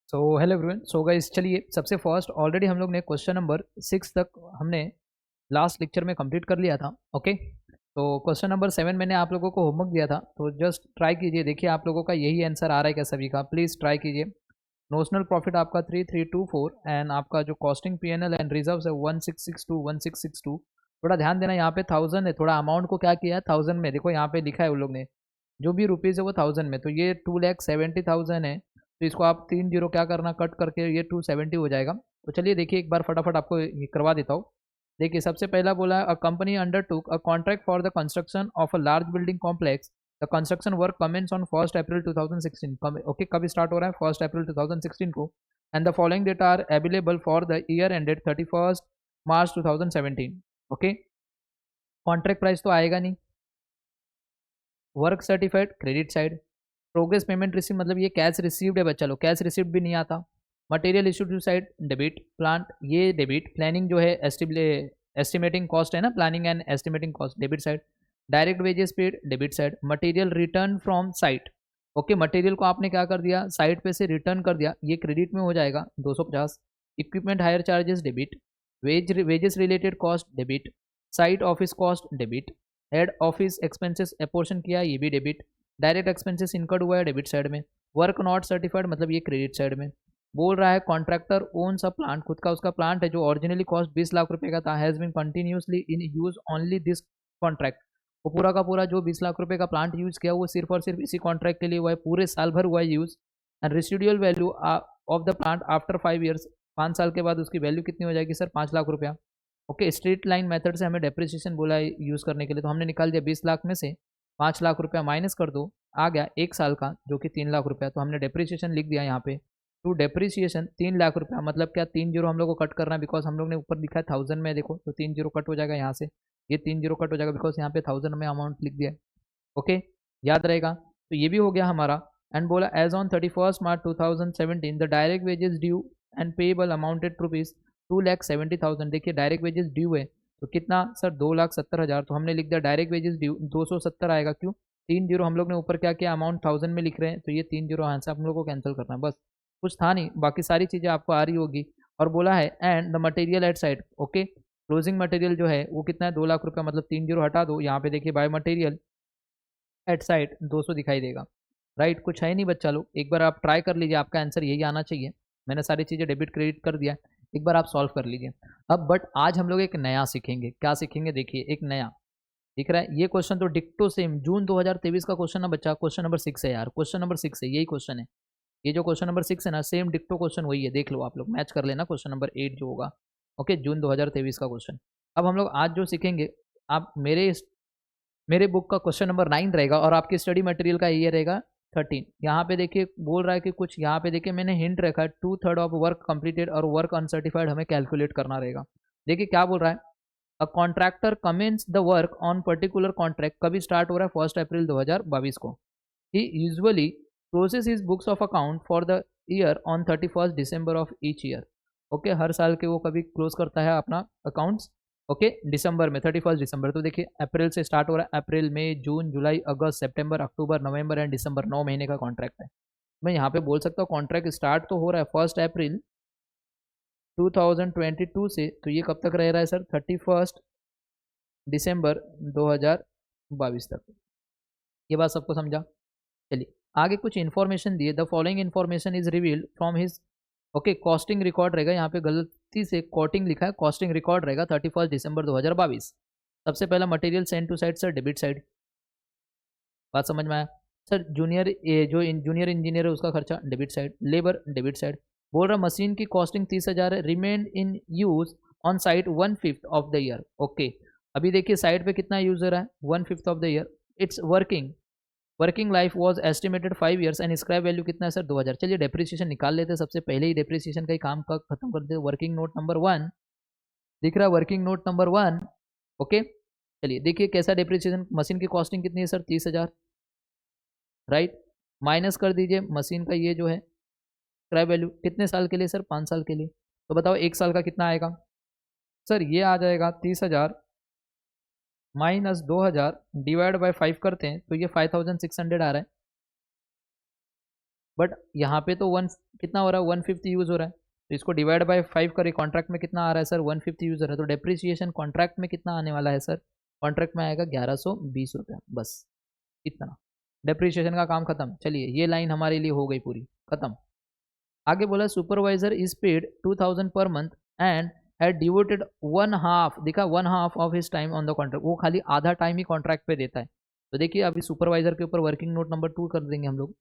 So hello everyone. So guys, चलिए सबसे first already हम लोग ने क्वेश्चन नंबर 6 तक हमने लास्ट लेक्चर में कंप्लीट कर लिया था। ओके, तो क्वेश्चन नंबर 7 मैंने आप लोगों को होमवर्क दिया था, तो जस्ट ट्राई कीजिए, देखिए आप लोगों का यही आंसर आ रहा है क्या सभी का। प्लीज़ ट्राई कीजिए। नोशनल प्रॉफिट आपका 3324 एंड आपका जो कॉस्टिंग पीएनएल एंड रिजर्व्स है 1662 थोड़ा ध्यान देना, यहाँ पे 1000 है, थोड़ा अमाउंट को क्या किया है 1000 में, देखो यहाँ पे लिखा है उन लोग ने जो भी रुपीज़ है वो 1000 में, तो ये 2,70,000 है। तो इसको आप 3 जीरो क्या करना कट करके ये 270 हो जाएगा। तो चलिए देखिए एक बार फटाफट आपको ये करवा देता हूँ। देखिए सबसे पहला बोला है, a company undertook a contract for the construction of a large building complex. The construction work commences on 1 April 2016। Okay, कब स्टार्ट हो रहा है 1 अप्रैल 2016 को। And the following date are available for the year ended 31 March 2017। Okay, contract price तो आएगा नहीं। Work certified credit side. Progress payment receive मतलब ये कैश रिसीव्ड है बच्चा लोग, कैश रिसीव्ड भी नहीं आता। Material issue to site debit, plant ये डेबिट, प्लानिंग जो है एस्टिमेटिंग कॉस्ट है ना, planning and estimating cost debit side. Direct wages paid debit side. Material return from site, okay material को आपने क्या कर दिया साइट पे से रिटर्न कर दिया, ये क्रेडिट में हो जाएगा 250। Equipment higher charges debit. Wages related cost debit. Site office cost debit. Head office expenses apportion किया ये भी डेबिट। डायरेक्ट एक्सपेंसेस इनकर्ड हुआ है डेबिट साइड में। वर्क नॉट सर्टिफाइड मतलब ये क्रेडिट साइड में। बोल रहा है कॉन्ट्रैक्टर ओन्स अ प्लांट, खुद का उसका प्लांट है जो ओरिजिनली कॉस्ट 20 लाख रुपए का था, has been continuously in use only this contract. वो पूरा का पूरा जो 20 लाख रुपए का प्लांट यूज किया वो सिर्फ और सिर्फ इसी कॉन्ट्रैक्ट के लिए हुआ है, पूरे साल भर हुआ है use. And residual value of the plant after 5 years, 5 साल के बाद उसकी वैल्यू कितनी हो जाएगी सर 5 लाख रुपया। ओके, स्ट्रेट लाइन मेथड से हमें डेप्रिसिएशन बोला है यूज़ करने के लिए, तो हमने निकाल दिया 20 लाख में से 5 लाख रुपया माइनस कर दो, आ गया 1 साल का जो कि 3 लाख रुपया, तो हमने डेप्रिसिएशन लिख दिया यहाँ पे। टू डेप्रिसिएशन 3 लाख रुपया मतलब क्या 3 जीरो हम लोग को कट करना है, बिकॉज हम लोग ने ऊपर लिखा है 1000 में, देखो तो 3 जीरो कट हो जाएगा यहाँ से, ये 3 जीरो कट हो जाएगा बिकॉज यहाँ पे 1000 में अमाउंट लिख दिया है। ओके, याद रहेगा, तो ये भी हो गया हमारा। एंड बोला as on 31 March 2017 the direct wages due and payable amounted rupees 2,70,000। देखिए डायरेक्ट वेजेस ड्यू है तो कितना सर 2,70,000, तो हमने लिख दिया डायरेक्ट वेजेस ड्यू 270 आएगा, क्यों 3 जीरो हम लोग ने ऊपर क्या किया अमाउंट 1000 में लिख रहे हैं, तो ये 3 जीरो यहाँ से आप लोग को कैंसिल करना है, बस कुछ था नहीं, बाकी सारी चीज़ें आपको आ रही होगी। और बोला है and the material at side, okay closing material जो है वो कितना है 2 लाख रुपया, मतलब 3 जीरो हटा दो, यहाँ पे देखिए बाय मटेरियल एट साइड 200 दिखाई देगा। राइट, कुछ है नहीं बच्चा लोग, एक बार आप ट्राई कर लीजिए, आपका आंसर यही आना चाहिए। मैंने सारी चीज़ें डेबिट क्रेडिट कर दिया, एक बार आप सॉल्व कर लीजिए। अब बट आज हम लोग एक नया सीखेंगे, क्या सीखेंगे देखिए, एक नया दिख रहा है ये क्वेश्चन तो डिक्टो सेम जून 2023 का क्वेश्चन है बच्चा, क्वेश्चन नंबर 6 है यार, क्वेश्चन नंबर 6 है, यही क्वेश्चन है। ये जो क्वेश्चन नंबर 6 है ना सेम डिक्टो क्वेश्चन वही है, देख लो आप लोग मैच कर लेना क्वेश्चन नंबर 8 जो होगा। ओके, जून 2023 का क्वेश्चन। अब हम लोग आज जो सीखेंगे, आप मेरे बुक का क्वेश्चन नंबर 9 रहेगा और आपकी स्टडी मटेरियल का ये रहेगा 13। यहाँ पे देखिए बोल रहा है कि कुछ यहाँ पे देखिए मैंने हिंट रखा है 2/3 ऑफ वर्क कंप्लीटेड और वर्क अनसर्टिफाइड हमें कैलकुलेट करना रहेगा। देखिए क्या बोल रहा है, a contractor commences the work on particular contract, कभी स्टार्ट हो रहा है 1 अप्रैल 2022 को। He usually closes his books of account for the year on 31 December of each year. Okay, हर साल के वो कभी क्लोज करता है अपना अकाउंट्स, ओके दिसंबर में 31 दिसंबर। तो देखिए अप्रैल से स्टार्ट हो रहा है, अप्रैल मई जून जुलाई अगस्त सितंबर अक्टूबर नवंबर एंड दिसंबर, 9 महीने का कॉन्ट्रैक्ट है। मैं यहाँ पे बोल सकता हूँ कॉन्ट्रैक्ट स्टार्ट तो हो रहा है 1 अप्रैल 2022 से, तो ये कब तक रह रहा है सर 31 दिसंबर 2022 तक। ये बात सबको समझा। चलिए आगे कुछ इन्फॉर्मेशन दिए, the following information is revealed from his, okay costing record रहेगा, यहाँ पे गलती से कोटिंग लिखा है, कॉस्टिंग रिकॉर्ड रहेगा 31 दिसंबर 2022। सबसे पहला material send to site sir debit side, बात समझ में आया। सर जूनियर जो जूनियर इंजीनियर है उसका खर्चा debit side, labour debit side. बोल रहा मशीन की कॉस्टिंग 30,000 है, remain in use on site 1/5 of the year. Okay, अभी देखिए साइट पे कितना यूज हो रहा है 1/5 of the year. It's working life was estimated 5 years and scrap value कितना है सर 2000। चलिए डेप्रिसिएशन निकाल लेते हैं, सबसे पहले ही डेप्रिसिएशन का ही काम का खत्म कर देते। वर्किंग नोट नंबर 1 दिख रहा है, वर्किंग नोट नंबर 1। ओके, चलिए देखिए कैसा डेप्रिसिएशन, मशीन की कॉस्टिंग कितनी है सर 30,000, राइट, माइनस कर दीजिए मशीन का ये जो है स्क्रैप वैल्यू, कितने साल के लिए सर 5 साल के लिए, तो बताओ 1 साल का कितना आएगा सर, ये आ जाएगा 30,000 माइनस 2000 डिवाइड बाई 5 करते हैं तो ये 5,600 आ रहा है। बट यहाँ पे तो वन कितना हो रहा है, 1/5 यूज़ हो रहा है, तो इसको डिवाइड बाय 5 करें, कॉन्ट्रैक्ट में कितना आ रहा है सर, 1/5 यूज़ हो रहा है, तो डेप्रिसिएशन कॉन्ट्रैक्ट में कितना आने वाला है सर, कॉन्ट्रैक्ट में आएगा 1120 रुपया, बस इतना। डेप्रिसिएशन का काम खत्म। चलिए ये लाइन हमारे लिए हो गई पूरी खत्म। आगे बोला supervisor is paid 2000 per month and had devoted 1/2, देखा 1/2 of his time on the contract, वो खाली आधा टाइम ही कॉन्ट्रैक्ट पे देता है। तो देखिए अभी सुपरवाइजर के ऊपर वर्किंग नोट नंबर 2 कर देंगे हम लोग।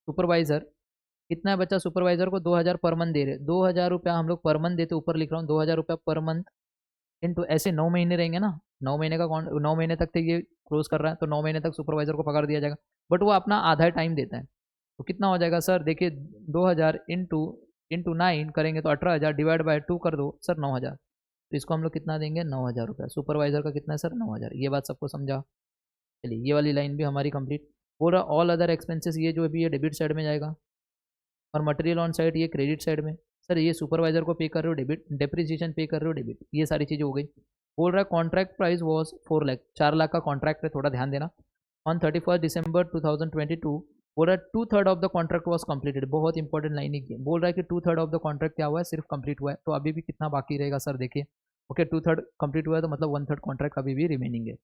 सुपरवाइजर कितना है बच्चा, सुपरवाइजर को 2000 पर मंथ दे रहे, 2000 रुपया हम लोग पर मंथ देते, ऊपर लिख रहा हूँ 2000 रुपया पर मंथ इंटू ऐसे 9 महीने रहेंगे ना, 9 महीने का 9 महीने तक थे ये क्लोज कर रहा है, तो 9 महीने तक सुपरवाइजर को पगार दिया जाएगा, बट वो अपना आधा टाइम देता है। तो कितना हो जाएगा सर, देखिए 2000 इंटू इंटू 9 करेंगे तो 18,000, डिवाइड बाय 2 कर दो सर 9000, तो इसको हम लोग कितना देंगे 9000 रुपया। सुपरवाइजर का कितना है सर 9000, ये बात सबको समझा। चलिए ये वाली लाइन भी हमारी कंप्लीट। पूरा ऑल अदर एक्सपेंसेस ये जो भी ये डेबिट साइड में जाएगा, और मटेरियल ऑन साइड ये क्रेडिट साइड में। सर ये सुपरवाइजर को पे कर रहे हो डेबिट, डेप्रिसिएशन पे कर रहे हो डेबिट, ये सारी चीज़ें हो गई। बोल रहा है contract price was 4 lakh, 4 lakh का कॉन्ट्रैक्ट है, थोड़ा ध्यान देना। ऑन 31 दिसंबर 2022 बोल रहा है 2/3 of the contract was completed, बहुत इंपॉर्टेंट लाइन है। बोल रहा है कि 2/3 ऑफ द कॉन्ट्रैक्ट क्या हुआ है, सिर्फ कंप्लीट हुआ है, तो अभी भी कितना बाकी रहेगा सर देखिए। ओके 2/3 कंप्लीट हुआ है तो मतलब 1/3 कॉन्ट्रैक्ट अभी भी रिमेनिंग है।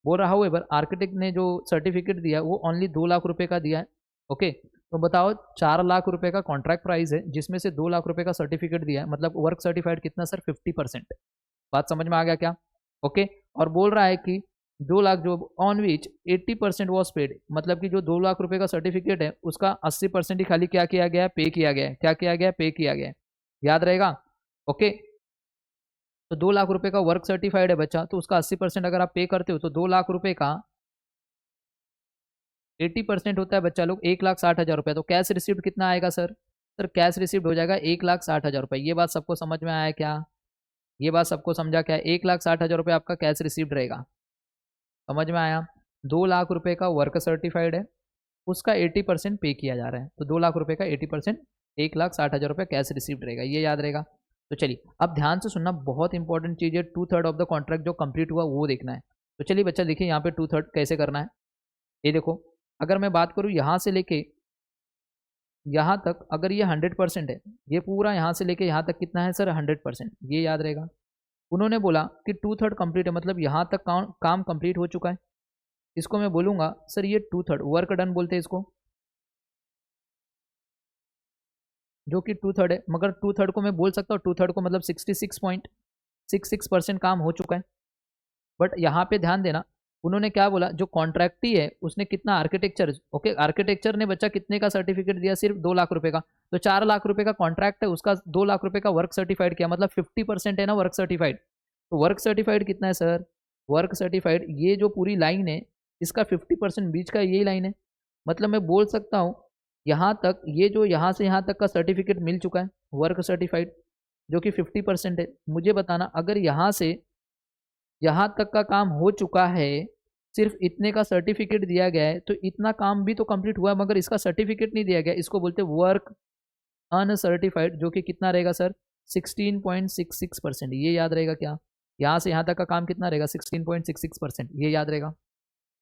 बोल रहा हाउएवर आर्किटेक्ट ने जो सर्टिफिकेट दिया वो ओनली 2 लाख रुपए का दिया है। ओके तो बताओ 4 लाख रुपए का कॉन्ट्रैक्ट प्राइस है, जिसमें से 2 लाख रुपए का सर्टिफिकेट दिया है, मतलब वर्क सर्टिफाइड कितना सर 50%। बात समझ में आ गया क्या। ओके और बोल रहा है कि 2 लाख जो ऑन विच 80% वॉज पेड, मतलब कि जो 2 लाख रुपए का सर्टिफिकेट है उसका 80% ही खाली क्या किया गया है, पे किया गया है। क्या किया गया है, पे किया गया है, याद रहेगा। ओके तो 2 लाख रुपए का वर्क सर्टिफाइड है बच्चा, तो उसका 80% अगर आप पे करते हो तो 2 लाख रुपए का 80% होता है बच्चा लोग 1,60,000 रुपये। तो कैश रिसिप्ट कितना आएगा सर, सर कैश रिसिप्ट हो जाएगा 1,60,000 रुपये। ये बात सबको समझ में आया क्या, ये बात सबको समझा क्या, 1,60,000 रुपये आपका कैश रिसिप्ट रहेगा, समझ में आया। 2 लाख रुपए का वर्क सर्टिफाइड है, उसका 80% पे किया जा रहा है, तो 2 लाख रुपए का 80% 1,60,000 रुपये कैश रिसिप्ट रहेगा, ये याद रहेगा। तो चलिए अब ध्यान से सुनना, बहुत इंपॉर्टेंट चीज़ है, 2/3 ऑफ द कॉन्ट्रैक्ट जो कंप्लीट हुआ वो देखना है। तो चलिए बच्चा देखिए यहाँ पे 2/3 कैसे करना है, ये देखो। अगर मैं बात करूँ यहाँ से लेके यहाँ तक, अगर ये 100% है, ये पूरा यहाँ से लेके यहाँ तक कितना है सर 100%, ये याद रहेगा। उन्होंने बोला कि 2/3 कंप्लीट है, मतलब यहाँ तक काम कंप्लीट हो चुका है, इसको मैं बोलूँगा सर ये 2/3 वर्क डन बोलते हैं इसको, जो कि 2/3 है। मगर 2/3 को मैं बोल सकता हूँ, 2/3 को मतलब 66.66% काम हो चुका है। बट यहाँ पे ध्यान देना, उन्होंने क्या बोला, जो कॉन्ट्रैक्टी है उसने कितना आर्किटेक्चर, ओके आर्किटेक्चर ने बच्चा कितने का सर्टिफिकेट दिया, सिर्फ 2 लाख रुपए का। तो 4 लाख रुपए का कॉन्ट्रैक्ट है, उसका 2 लाख रुपए का वर्क सर्टिफाइड किया, मतलब 50% है ना वर्क सर्टिफाइड। तो वर्क सर्टिफाइड कितना है सर, वर्क सर्टिफाइड ये जो पूरी लाइन है इसका 50% बीच का यही लाइन है, मतलब मैं बोल सकता हूँ यहाँ तक, ये जो यहाँ से यहाँ तक का सर्टिफिकेट मिल चुका है वर्क सर्टिफाइड, जो कि 50% है। मुझे बताना अगर यहाँ से यहाँ तक का काम हो चुका है, सिर्फ इतने का सर्टिफिकेट दिया गया है, तो इतना काम भी तो कंप्लीट हुआ है, मगर इसका सर्टिफिकेट नहीं दिया गया, इसको बोलते हैं वर्क अनसर्टिफाइड, जो कि कितना रहेगा सर 16.66%, ये याद रहेगा क्या। यहाँ से यहाँ तक का काम कितना रहेगा 16.66%, ये याद रहेगा,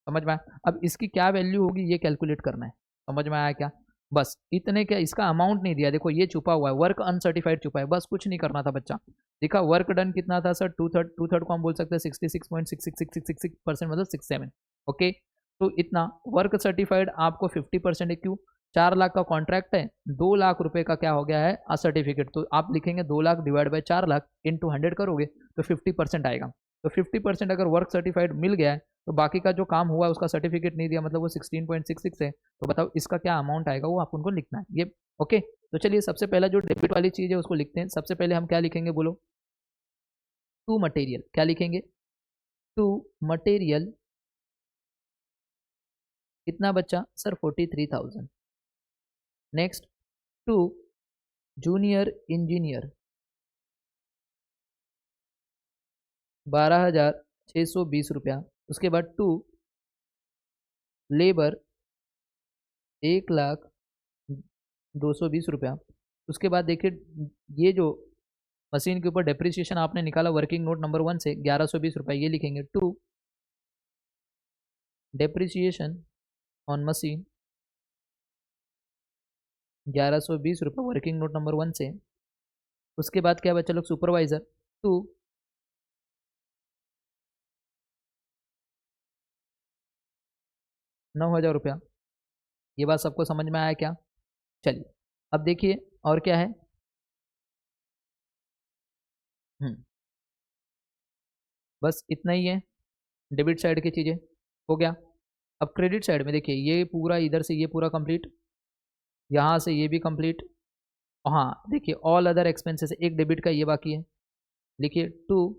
समझ में आया। अब इसकी क्या वैल्यू होगी ये कैलकुलेट करना है, समझ में आया क्या। बस इतने क्या, इसका अमाउंट नहीं दिया, देखो ये छुपा हुआ है, वर्क अनसर्टिफाइड छुपा है, बस कुछ नहीं करना था बच्चा। देखा वर्क डन कितना था सर 2/3 को हम बोल सकते हैं 66.6666% मतलब 67। ओके तो इतना वर्क सर्टिफाइड आपको 50% है, क्यों 4 लाख का कॉन्ट्रैक्ट है, 2 लाख रुपए का क्या हो गया है सर्टिफिकेट, तो आप लिखेंगे 2 lakh divide by 4 lakh into 100 करोगे तो 50% आएगा। तो 50% अगर वर्क सर्टिफाइड मिल गया है, तो बाकी का जो काम हुआ है उसका सर्टिफिकेट नहीं दिया, मतलब वो 16.66 है, तो बताओ इसका क्या अमाउंट आएगा, वो आप उनको लिखना है ये। ओके तो चलिए सबसे पहला जो डेबिट वाली चीज़ है उसको लिखते हैं। सबसे पहले हम क्या लिखेंगे बोलो, टू मटेरियल, क्या लिखेंगे टू मटेरियल, कितना बच्चा sir 43,000। Next to junior engineer 12,620 रुपया। उसके बाद टू लेबर 1,02,20 रुपया। उसके बाद देखिए ये जो मशीन के ऊपर डेप्रिसिएशन आपने निकाला वर्किंग नोट नंबर 1 से 1120 रुपये, ये लिखेंगे टू डेप्रिसिएशन ऑन मशीन 1120 रुपये वर्किंग नोट नंबर 1 से। उसके बाद क्या बचा लोग, सुपरवाइजर 2 9,000 रुपया। ये बात सबको समझ में आया क्या? चलिए अब देखिए और क्या है। बस इतना ही है डेबिट साइड की चीज़ें, हो गया। अब क्रेडिट साइड में देखिए ये पूरा इधर से ये पूरा कंप्लीट, यहाँ से ये भी कंप्लीट। हाँ देखिए ऑल अदर एक्सपेंसेस, एक डेबिट का ये बाकी है, लिखिए 2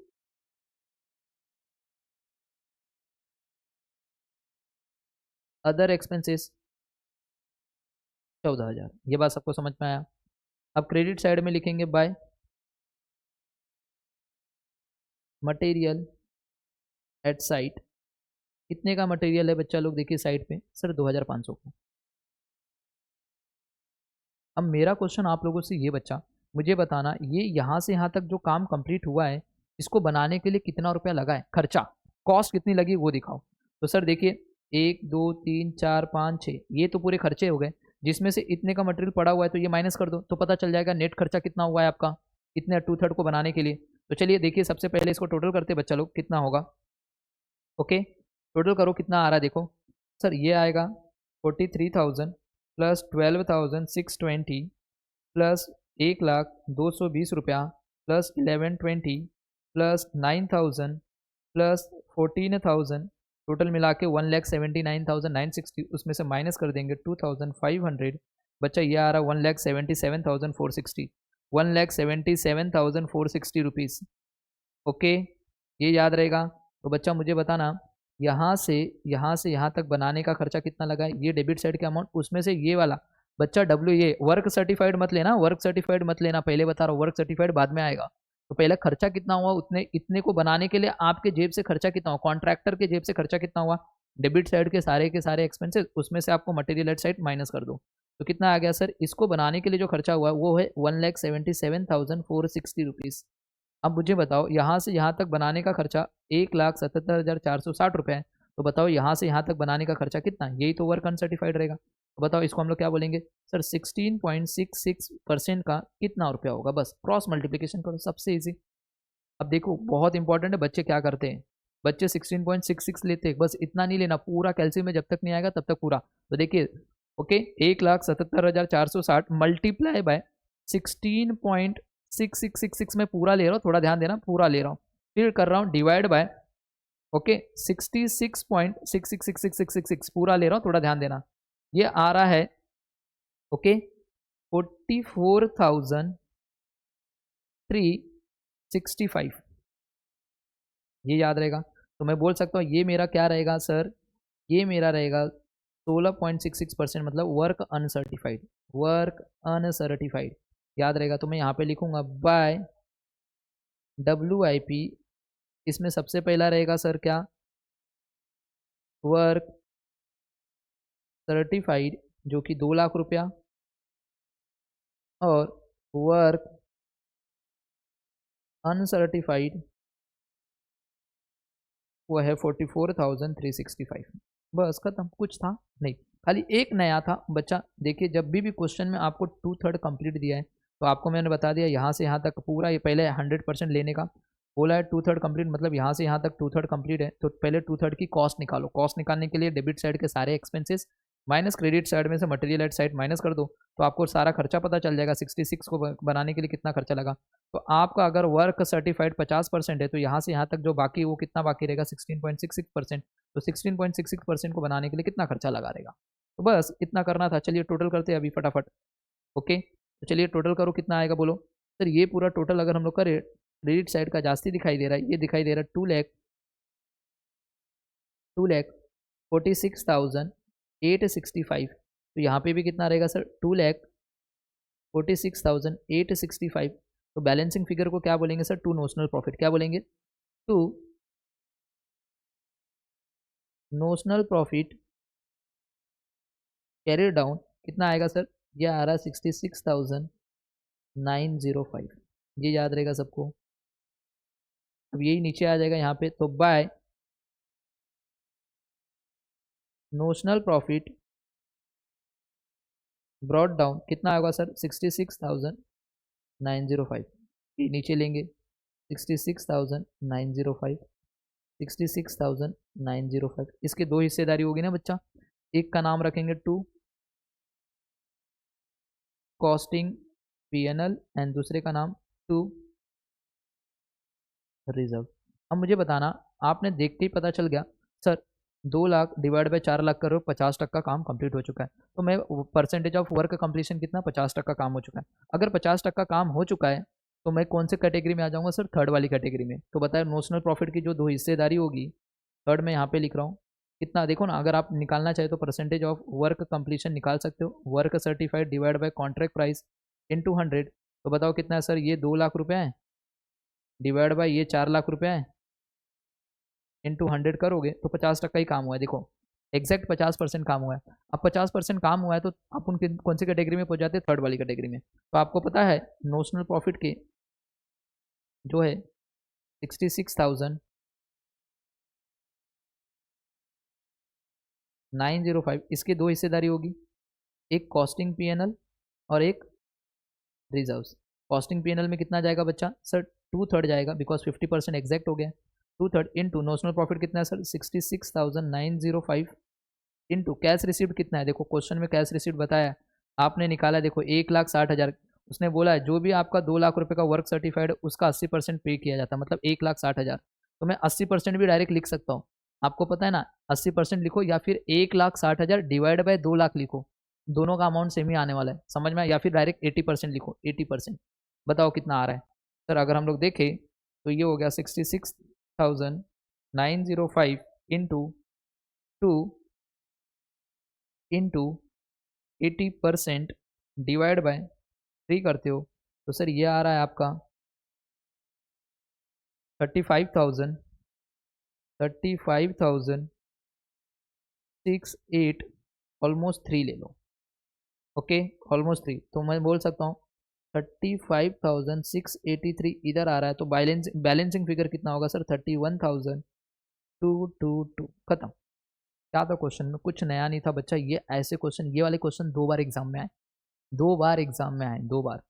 अदर एक्सपेंसेस 14,000। ये बात सबको समझ में आया। अब क्रेडिट साइड में लिखेंगे बाय मटेरियल एट साइट। कितने का मटेरियल है बच्चा लोग, देखिए साइट पे सर 2,500 का। अब मेरा क्वेश्चन आप लोगों से ये बच्चा, मुझे बताना ये यहाँ से यहाँ तक जो काम कंप्लीट हुआ है इसको बनाने के लिए कितना रुपया लगा है, खर्चा कॉस्ट कितनी लगी वो दिखाओ। तो सर देखिए 1 2 3 4 5 6, ये तो पूरे खर्चे हो गए, जिसमें से इतने का मटेरियल पड़ा हुआ है तो ये माइनस कर दो तो पता चल जाएगा नेट खर्चा कितना हुआ है आपका, इतने 2/3 को बनाने के लिए। तो चलिए देखिए सबसे पहले इसको टोटल करते बच्चा लोग कितना होगा। ओके टोटल करो कितना आ रहा है देखो। सर ये आएगा 43,000 प्लस 12,620 प्लस 1,02,20 रुपया प्लस 1120 प्लस 9,000 प्लस 14,000, टोटल मिला के 1,79,960। उसमें से माइनस कर देंगे 2,500, बच्चा ये आ रहा 1,77,460, 1,77,460 रुपीज़। ओके ये याद रहेगा। तो बच्चा मुझे बताना यहाँ से यहाँ तक बनाने का खर्चा कितना लगा है, ये डेबिट साइड का अमाउंट, उसमें से ये वाला बच्चा डब्ल्यू, ये वर्क सर्टिफाइड मत लेना, वर्क सर्टिफाइड मत लेना, पहले बता रहा हूँ वर्क सर्टिफाइड बाद में आएगा। तो पहले खर्चा कितना हुआ, उतने इतने को बनाने के लिए आपके जेब से खर्चा कितना हुआ, कॉन्ट्रैक्टर के जेब से खर्चा कितना हुआ, डेबिट साइड के सारे एक्सपेंसेस, उसमें से आपको मटेरियल साइड माइनस कर दो। तो कितना आ गया सर, इसको बनाने के लिए जो खर्चा हुआ वो है 1,77,460 रुपीज़। अब मुझे बताओ यहाँ से यहाँ तक बनाने का खर्चा 1,77,460 रुपये है। तो बताओ यहाँ से यहाँ तक बनाने का खर्चा कितना है, यही तो वर्क अनसर्टिफाइड रहेगा। तो बताओ इसको हम लोग क्या बोलेंगे सर, 16.66% का कितना रुपया होगा, बस क्रॉस मल्टीप्लिकेशन करो, सबसे ईजी। अब देखो बहुत इंपॉर्टेंट है, बच्चे क्या करते हैं, बच्चे 16.66 लेते हैं, बस इतना नहीं लेना, पूरा कैल्सियम में जब तक नहीं आएगा तब तक पूरा। तो देखिए ओके 1,77,460 मल्टीप्लाई बाय 16.6666 में पूरा ले रहा हूँ, थोड़ा ध्यान देना, पूरा ले रहा हूँ, फिर कर रहा हूँ डिवाइड बाय ओके 66.666666 पूरा ले रहा हूँ, थोड़ा ध्यान देना। ये आ रहा है ओके 44,365, ये याद रहेगा। तो मैं बोल सकता हूँ ये मेरा क्या रहेगा सर, ये मेरा रहेगा 16.66%, मतलब वर्क अनसर्टिफाइड, वर्क अनसर्टिफाइड याद रहेगा। तो मैं यहाँ पे लिखूंगा बाय WIP, इसमें सबसे पहला रहेगा सर क्या, वर्क सर्टिफाइड जो कि 2,00,000 रुपया, और वर्क अनसर्टिफाइड वो है 44,365। बस खत्म, कुछ था नहीं, खाली एक नया था बच्चा। देखिए जब भी क्वेश्चन में आपको 2/3 कंप्लीट दिया है तो आपको मैंने बता दिया यहाँ से यहाँ तक पूरा, ये पहले 100% लेने का बोला है, 2/3 कंप्लीट मतलब यहाँ से यहाँ तक 2/3 कंप्लीट है, तो पहले 2/3 की कॉस्ट निकालो। कॉस्ट निकालने के लिए डेबिट साइड के सारे एक्सपेंसेस माइनस क्रेडिट साइड में से मटेरियल एट साइड माइनस कर दो, तो आपको सारा खर्चा पता चल जाएगा, 66 को बनाने के लिए कितना खर्चा लगा। तो आपका अगर वर्क सर्टिफाइड 50% है तो यहाँ से यहाँ तक जो बाकी वो कितना बाकी रहेगा 16.66%। तो 16.66% को बनाने के लिए कितना खर्चा लगा रहेगा, तो बस इतना करना था। चलिए टोटल करते हैं अभी फटाफट। ओके तो चलिए टोटल करो कितना आएगा बोलो। सर ये पूरा टोटल अगर हम लोग करें, क्रेडिट साइड का जास्ती दिखाई दे रहा है, ये दिखाई दे रहा है 2,46,865। तो यहाँ पे भी कितना रहेगा सर 2,46,865। तो बैलेंसिंग फिगर को क्या बोलेंगे सर, टू नोशनल प्रॉफिट, क्या बोलेंगे, to notional profit carry down, कितना आएगा सर, ये आ रहा है 66,905। ये याद रहेगा सबको। अब यही नीचे आ जाएगा यहाँ पे, तो by notional profit brought down कितना होगा सर 66,905। नीचे लेंगे 66,905, 66,905। इसके दो हिस्सेदारी होगी ना बच्चा, एक का नाम रखेंगे टू कॉस्टिंग पीएनएल एंड दूसरे का नाम टू रिजर्व। अब मुझे बताना, आपने देख के ही पता चल गया sir 2 lakh divide by 4 lakh करो, 50% काम कंप्लीट हो चुका है। तो मैं परसेंटेज ऑफ वर्क कंप्लीशन कितना, 50% काम हो चुका है। अगर 50% काम हो चुका है तो मैं कौन से कैटेगरी में आ जाऊंगा सर, थर्ड वाली कैटेगरी में। तो बताए नोशनल प्रॉफिट की जो दो हिस्सेदारी होगी, थर्ड में यहाँ पे लिख रहा हूँ कितना। देखो ना, अगर आप निकालना चाहे तो परसेंटेज ऑफ वर्क कंप्लीशन निकाल सकते हो, work certified divide by contract price into 100। तो बताओ कितना है सर, ये 2 लाख रुपए है डिवाइड बाई ये 4 लाख रुपए है इंटू 100 करोगे तो 50% ही काम हुआ है। देखो एग्जैक्ट 50% काम हुआ है। अब 50% काम हुआ है तो आप उनके कौन सी कैटेगरी में पहुंच जाते हैं, थर्ड वाली कैटेगरी में। तो आपको पता है नोशनल प्रॉफिट के जो है 66,905, इसकी दो हिस्सेदारी होगी, एक कॉस्टिंग पीएनएल और एक रिजर्व्स। कॉस्टिंग पीएनएल में कितना जाएगा बच्चा सर, 2/3 जाएगा बिकॉज 50% एग्जैक्ट हो गया। 2/3 इंटू नोशनल प्रॉफिट कितना है सर 66,905 इंटू कैश रिसीव्ड कितना है। देखो क्वेश्चन में कैश रिसीव्ड बताया, आपने निकाला देखो 1,60,000। उसने बोला है जो भी आपका 2 लाख रुपए का वर्क सर्टिफाइड उसका 80% पे किया जाता है, मतलब 1,60,000। तो मैं 80% भी डायरेक्ट लिख सकता हूँ। आपको पता है ना, 80% लिखो या फिर 1,60,000 डिवाइड बाय 2 लाख लिखो, दोनों का अमाउंट सेम ही आने वाला है, समझ में आया। या फिर डायरेक्ट 80% लिखो, 80%। बताओ कितना आ रहा है सर। अगर हम लोग देखें तो ये हो गया 66,905 इंटू 2 इंटू 80% डिवाइड बाय 3 करते हो तो सर ये आ रहा है आपका 35,000, 35,068, ऑलमोस्ट 3 ले लो। ओके, ऑलमोस्ट 3, तो मैं बोल सकता हूँ 35,683 इधर आ रहा है। तो बैलेंसिंग फिगर कितना होगा सर, 31,222। खत्म। क्या था क्वेश्चन में, कुछ नया नहीं था बच्चा। ये ऐसे क्वेश्चन, ये वाले क्वेश्चन 2 बार एग्जाम में आए, 2 बार एग्जाम में आए, 2 बार।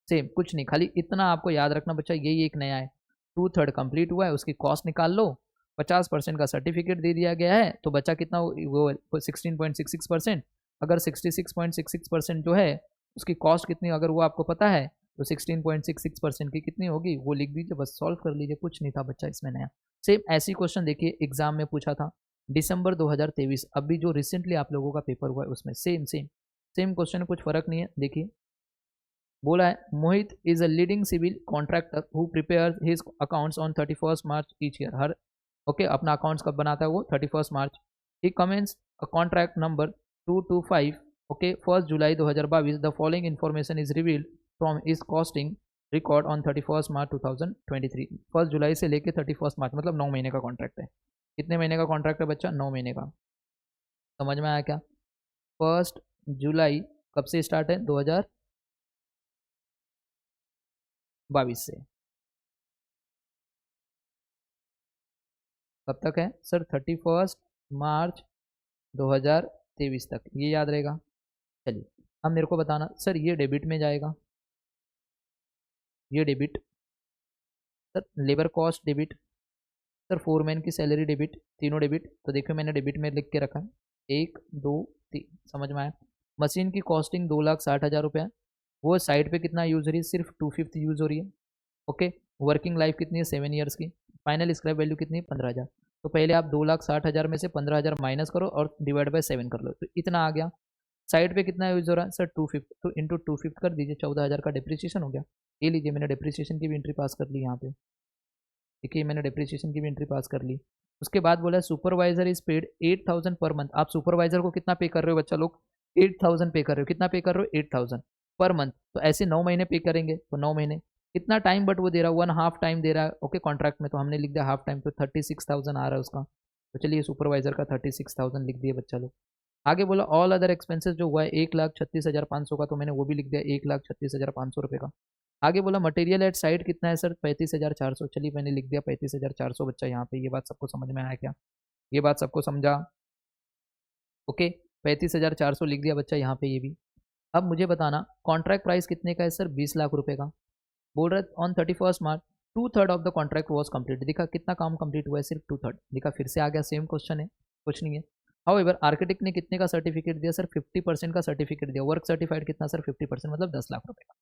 सेम कुछ नहीं, खाली इतना आपको याद रखना बच्चा, यही एक नया है। 2/3 कंप्लीट हुआ है, उसकी कॉस्ट निकाल लो, 50% का सर्टिफिकेट दे दिया गया है, तो बच्चा कितना वो 16.66%। अगर 66.66% जो है उसकी कॉस्ट कितनी, अगर वो आपको पता है तो 16.66% की कितनी होगी वो लिख दीजिए, बस सॉल्व कर लीजिए। कुछ नहीं था बच्चा इसमें नया। सेम ऐसी क्वेश्चन देखिए एग्जाम में पूछा था दिसंबर 2023, अभी जो रिसेंटली आप लोगों का पेपर हुआ है उसमें सेम सेम सेम क्वेश्चन, कुछ फर्क नहीं है। देखिए बोला है Mohit is a leading civil contractor who prepare his accounts on 31 March each year. हर ओके अपना अकाउंट्स कब बनाता है वो, 31 मार्च। He commences a contract number 225 okay 1 July 2022। The following information is revealed from his costing record on 31 March 2023। 1 जुलाई से लेके 31 मार्च मतलब 9 महीने का कॉन्ट्रैक्ट है। कितने महीने का कॉन्ट्रैक्ट है बच्चा, 9 महीने का। समझ में आया क्या। 1 जुलाई कब से स्टार्ट है, 2022 से। कब तक है सर, 31 मार्च 2023 तक, ये याद रहेगा। चलिए अब मेरे को बताना सर, ये डेबिट में जाएगा, ये debit. Sir labour cost debit, sir foreman की सैलरी डेबिट, तीनों डेबिट। तो देखो मैंने डेबिट में लिख के रखा है 1 2 3, समझ में आया। मशीन की कॉस्टिंग 2,60,000 रुपये, वो साइड पे कितना यूज़ हो रही है, सिर्फ 2/5 यूज़ हो रही है। ओके, वर्किंग लाइफ कितनी है, 7 ईयर्स की। फाइनल स्क्रैप वैल्यू कितनी है, 15,000। तो पहले आप 2,60,000 में से 15,000 माइनस करो और डिवाइड बाय 7 कर लो, तो इतना आ गया। साइड पे कितना यूज हो रहा है सर, 2/5, तो इंटू 2/5 कर दीजिए, 14,000 का डिप्रिसिएशन हो गया। ये लीजिए मैंने डिप्रिसिएशन की भी एंट्री पास कर ली यहाँ पे, देखिए मैंने डिप्रिसिएशन की भी एंट्री पास कर ली। उसके बाद बोला supervisor is paid 8,000 per month. आप सुपरवाइजर को कितना पे कर रहे हो बच्चा लोग, 8,000 पे कर रहे हो। कितना पे कर रहे हो, 8,000 पर मंथ। तो ऐसे 9 महीने पे करेंगे, तो 9 महीने कितना टाइम, बट वो दे रहा है 1/2 टाइम दे रहा है। ओके कॉन्ट्रैक्ट में तो हमने लिख दिया हाफ टाइम, तो 36,000 आ रहा है उसका। तो चलिए सुपरवाइजर का 36,000 लिख दिए बच्चा लोग। आगे बोला ऑल अदर एक्सपेंसेस जो हुआ है 1,36,500 का, तो मैंने वो भी लिख दिया 1,36,500 रुपये का। आगे बोला मटेरियल एट साइट कितना है सर, 35,400। चलिए मैंने लिख दिया 35,400 बच्चा यहाँ पे। ये बात सबको समझ में आया क्या, ये बात सबको समझा। ओके, 35,400 लिख दिया बच्चा यहाँ पे ये भी। अब मुझे बताना कॉन्ट्रैक्ट प्राइस कितने का है सर, 20 लाख रुपए का। बोल रहा है on 31 March 2/3 of the contract was complete. दिखा कितना काम कंप्लीट हुआ है, सिर्फ 2/3। दिखा फिर से आ गया, सेम क्वेश्चन है, कुछ नहीं है। हाउएवर आर्किटेक्ट ने कितने का सर्टिफिकेट दिया सर, 50% का सर्टिफिकेट दिया। वर्क सर्टिफाइड कितना सर, 50%, मतलब 10 लाख रुपए का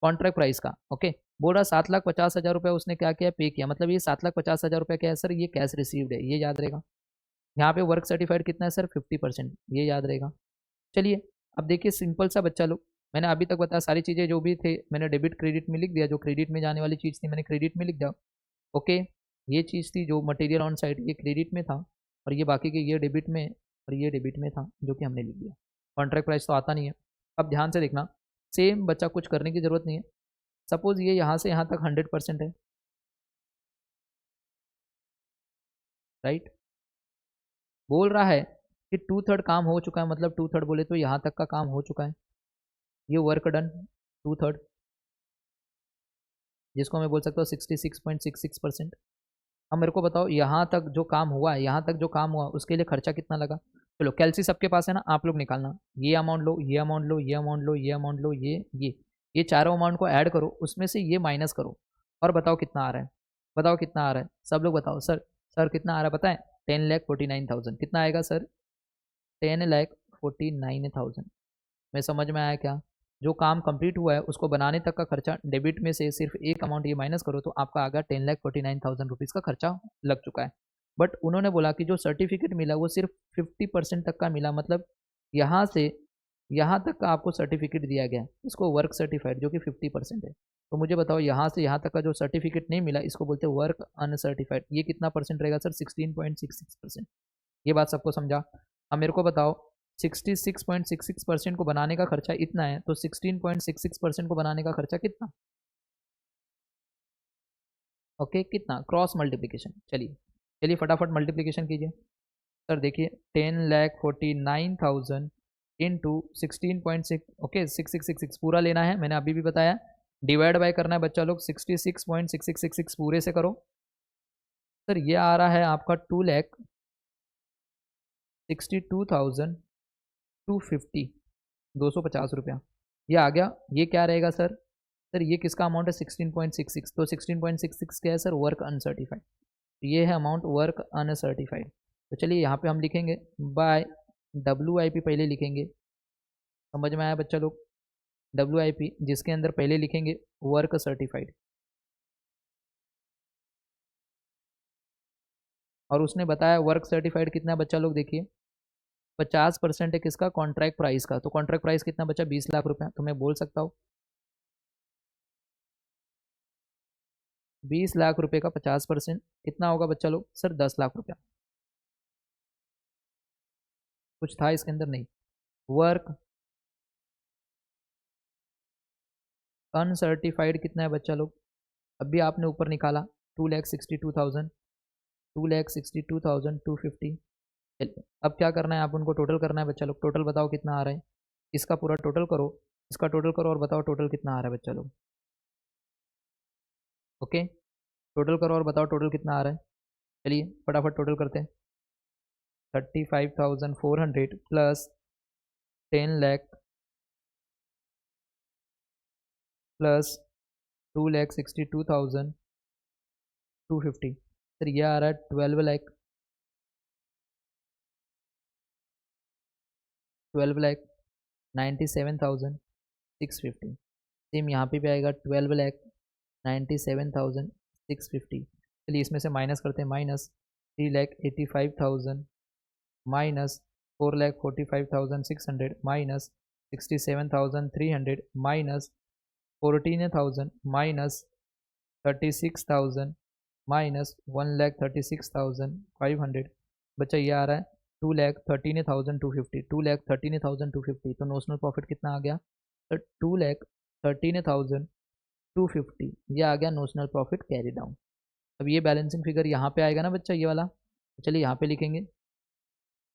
कॉन्ट्रैक्ट प्राइस का। ओके, बोल रहा 7,50,000 रुपये उसने क्या किया, पे किया। मतलब ये 7,50,000 रुपये क्या है सर, ये कैश रिसीव्ड है, ये याद रहेगा। यहाँ पे वर्क सर्टिफाइड कितना है सर, 50%, ये याद रहेगा। चलिए अब देखिए सिंपल सा बच्चा लोग, मैंने अभी तक बताया सारी चीज़ें जो भी थे मैंने डेबिट क्रेडिट में लिख दिया। जो क्रेडिट में जाने वाली चीज़ थी मैंने क्रेडिट में लिख दिया। ओके, ये चीज़ थी जो मटेरियल ऑन साइट, ये क्रेडिट में था, और ये बाकी के ये डेबिट में और ये डेबिट में था, जो कि हमने लिख दिया। कॉन्ट्रैक्ट प्राइस तो आता नहीं है। अब ध्यान से देखना, सेम बच्चा, कुछ करने की ज़रूरत नहीं है। सपोज़ ये यहाँ से यहाँ तक 100% है, राइट। बोल रहा है कि 2/3 काम हो चुका है, मतलब 2/3 बोले तो यहाँ तक का काम हो चुका है, ये वर्क डन 2/3, जिसको मैं बोल सकता हूँ 66.66%। अब मेरे को बताओ यहाँ तक जो काम हुआ है, यहाँ तक जो काम हुआ उसके लिए खर्चा कितना लगा। चलो कैलसी सबके पास है ना, आप लोग निकालना। ये अमाउंट लो, ये अमाउंट लो, ये अमाउंट लो, ये अमाउंट लो, ये चारों अमाउंट को ऐड करो, उसमें से ये माइनस करो, और बताओ कितना आ रहा है। बताओ कितना आ रहा है, सब लोग बताओ। सर सर कितना आ रहा है बताएं। 10,49,000 कितना आएगा सर, 10,49,000। मैं समझ में आया क्या। जो काम कंप्लीट हुआ है उसको बनाने तक का खर्चा, डेबिट में से सिर्फ एक अमाउंट ये माइनस करो तो आपका आ गया 10,49,000 रुपीज़ का खर्चा लग चुका है। बट उन्होंने बोला कि जो सर्टिफिकेट मिला वो सिर्फ 50% तक का मिला, मतलब यहाँ से यहाँ तक का आपको सर्टिफिकेट दिया गया है, इसको वर्क सर्टिफाइड, जो कि 50% है। तो मुझे बताओ यहाँ से यहाँ तक का जो सर्टिफिकेट नहीं मिला, इसको बोलते हैं वर्क अनसर्टिफाइड। ये कितना परसेंट रहेगा सर, 16.66%। ये बात सबको समझा। अब मेरे को बताओ 66.66% को बनाने का खर्चा इतना है, तो 16.66% को बनाने का खर्चा कितना। ओके, कितना, क्रॉस मल्टीप्लीकेशन। चलिए चलिए फटाफट मल्टीप्लीकेशन कीजिए। सर देखिए 10,49,000 इंटू 16.6, ओके 6666 पूरा लेना है, मैंने अभी भी बताया। डिवाइड बाय करना है बच्चा लोग, 66.6666 पूरे से करो। सर ये आ रहा है आपका 2,62,250, 250 रुपया ये आ गया। ये क्या रहेगा सर, सर ये किसका अमाउंट है, 16.66। तो 16.66 क्या है सर, वर्क अनसर्टिफाइड। तो ये है अमाउंट वर्क अनसर्टिफाइड। तो चलिए यहाँ पे हम लिखेंगे बाय WIP, पहले लिखेंगे। समझ में आया बच्चा लोग, WIP जिसके अंदर पहले लिखेंगे वर्क सर्टिफाइड। और उसने बताया वर्क सर्टिफाइड कितना बच्चा लोग, देखिए 50% है किसका, कॉन्ट्रैक्ट प्राइस का। तो कॉन्ट्रैक्ट प्राइस कितना बचा, 20 लाख रुपया। तो मैं बोल सकता हूँ 20 लाख रुपए का 50% कितना होगा बच्चा लोग, सर 10 लाख रुपया। कुछ था इसके अंदर, नहीं। वर्क अनसर्टिफाइड कितना है बच्चा लोग, अभी आपने ऊपर निकाला 2,62,000, 2,62,250। अब क्या करना है, आप उनको टोटल करना है बच्चा लोग। टोटल बताओ कितना आ रहा है, इसका पूरा टोटल करो, इसका टोटल करो, और बताओ टोटल कितना आ रहा है बच्चा लोग। ओके, टोटल करो और बताओ टोटल कितना आ रहा है। चलिए फटाफट टोटल करते हैं। 35,400 प्लस 10 लाख प्लस 2,62,250। सर ये आ रहा है 12,97,650। सेम यहाँ पे भी आएगा 12,97,650। चलिए इसमें से माइनस करते हैं, minus 3,85,000 minus 4,45,600 minus 67,300 minus 14,000 minus 36,000 minus 1,36,500। बच्चा ये आ रहा है 2,13,250, 2,13,250। तो नोशनल प्रॉफिट कितना आ गया, तो 2,13,250 ये आ गया नोशनल प्रॉफिट कैरी डाउन। अब ये बैलेंसिंग फिगर यहाँ पे आएगा ना बच्चा, ये वाला। तो चलिए यहाँ पे लिखेंगे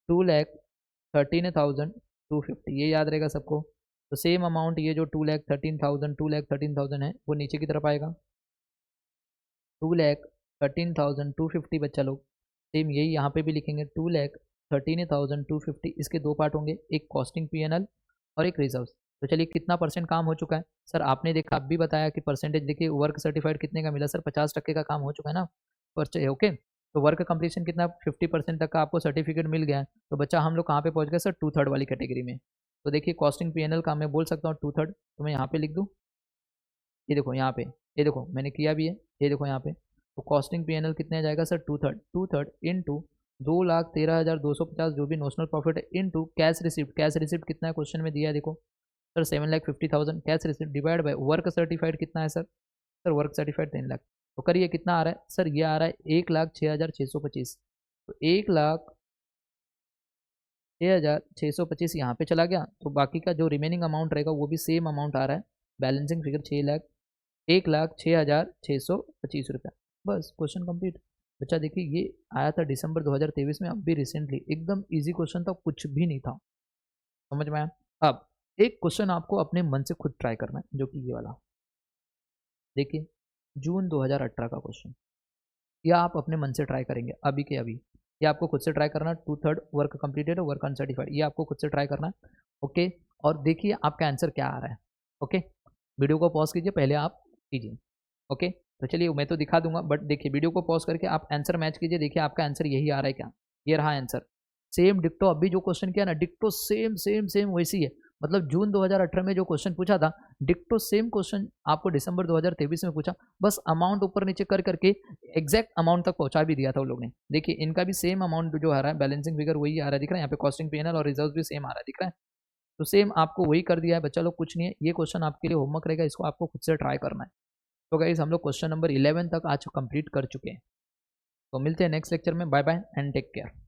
2,13,250, ये याद रहेगा सबको। तो सेम अमाउंट ये जो 2,13,000 है वो नीचे की तरफ आएगा, 2,13,250 बच्चा लोग। सेम यही यहाँ पे भी लिखेंगे 13,250, इसके दो पार्ट होंगे, एक कॉस्टिंग P&L और एक रिजर्व। तो चलिए कितना परसेंट काम हो चुका है सर, आपने देखा, आप भी बताया कि परसेंटेज देखिए वर्क सर्टिफाइड कितने का मिला सर, 50% का काम हो चुका है ना परचे, ओके। तो वर्क कंप्लीशन कितना 50% तक का आपको सर्टिफिकेट मिल गया है। तो बच्चा हम लोग कहाँ पे पहुँच गए सर, 2/3 वाली कैटेगरी में। तो देखिए कॉस्टिंग P&L का मैं बोल सकता हूँ 2/3, तो मैं यहाँ पे लिख दूँ, ये देखो यहाँ पे, ये देखो मैंने किया भी है, ये देखो यहाँ पे। तो कॉस्टिंग P&L कितने आ जाएगा सर, 2/3 इंटू 2,13,250 जो भी नोशनल प्रॉफिट है, into cash receipt. Cash receipt कितना है क्वेश्चन में दिया है देखो sir, 7,50,000 cash receipt, divide by work certified कितना है सर, वर्क सर्टिफाइड 10 लाख। तो करिए कितना आ रहा है सर, ये आ रहा है 1,06,625। तो 1,06,625 यहाँ पे चला गया, तो बाकी का जो रिमेनिंग अमाउंट रहेगा वो भी सेम अमाउंट आ रहा है। बैलेंसिंग फिगर 1,06,625 रुपया। बस क्वेश्चन कंप्लीट। बच्चा देखिए ये आया था दिसंबर 2023 में, अब भी रिसेंटली, एकदम इजी क्वेश्चन था, कुछ भी नहीं था, समझ में आया। अब एक क्वेश्चन आपको अपने मन से खुद ट्राई करना है, जो कि ये वाला देखिए, जून 2018 का क्वेश्चन, या आप अपने मन से ट्राई करेंगे अभी के अभी, या आपको खुद से ट्राई करना, 2/3 वर्क कंप्लीटेड वर्क अनसर्टिफाइड, ये आपको खुद से ट्राई करना है, ओके। और देखिए आपका आंसर क्या आ रहा है, ओके। वीडियो को पॉज कीजिए, पहले आप कीजिए, ओके। तो चलिए मैं तो दिखा दूंगा, बट देखिए वीडियो को पॉज करके आप आंसर मैच कीजिए, देखिए आपका आंसर यही आ रहा है क्या, ये रहा आंसर, सेम डिक्टो, अभी जो क्वेश्चन किया ना डिक्टो सेम सेम सेम वैसी है। मतलब जून 2018 में जो क्वेश्चन पूछा था, डिक्टो सेम क्वेश्चन आपको दिसंबर 2023 में पूछा, बस अमाउंट ऊपर नीचे कर करके एग्जैक्ट अमाउंट तक पहुंचा भी दिया था उन लोग ने। देखिए इनका भी सेम अमाउंट जो आ रहा है, बैलेंसिंग फिगर वही आ रहा है, दिख रहा है यहाँ पे, कॉस्टिंग P&L और रिजर्व भी सेम आ रहा है, दिख रहा है। तो सेम आपको वही कर दिया है बच्चा लोग, कुछ नहीं है, ये क्वेश्चन आपके लिए होमवर्क रहेगा, इसको आपको खुद से ट्राई करना है। तो गाइस हम लोग क्वेश्चन नंबर 11 तक आज कंप्लीट कर चुके हैं। तो मिलते हैं नेक्स्ट लेक्चर में, bye bye and take care.